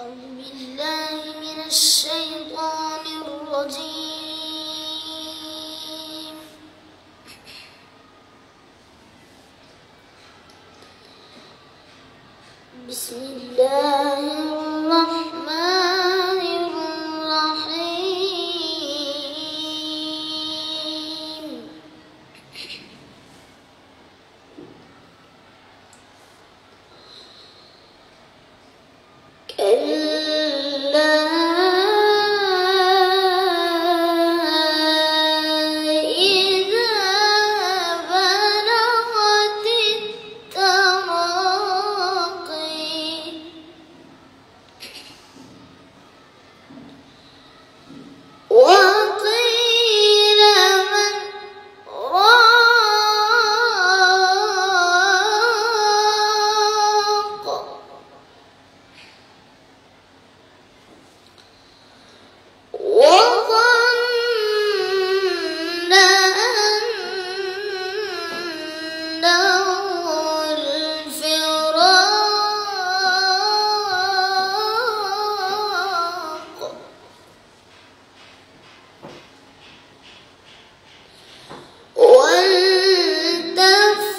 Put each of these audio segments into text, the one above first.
أعوذ بالله من الشيطان الرجيم. بسم الله الرحمن الرحيم. كلا إذا بلغت التراقي وقيل من راق وظن أنه الفراق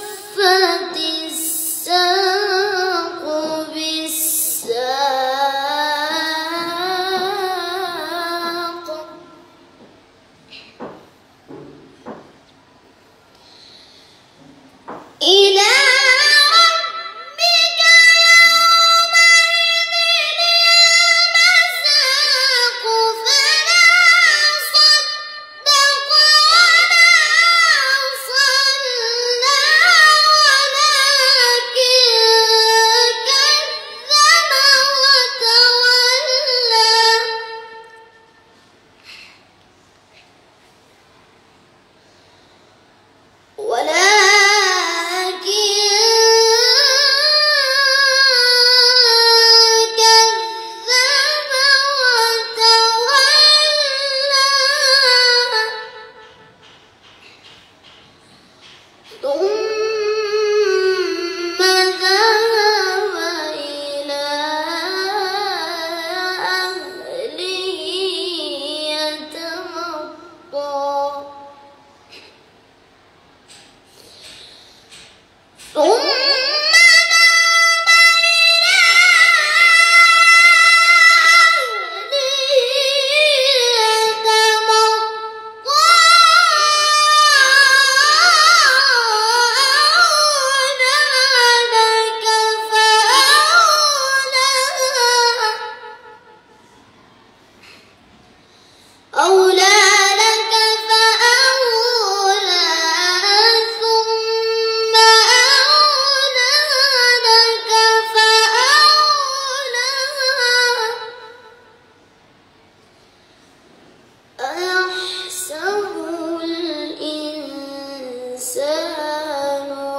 والتفت الساق بالساق إلى ربك يومئذ المساق فلا صدق ولا صلى ولكن كذب وتولى ثم ذهب إلى أهله يتمطى ثم أولى لك فأولى ثم أولى لك فأولى أيحسب الإنسان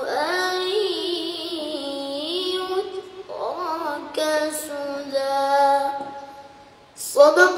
أن يترك سدى. صدق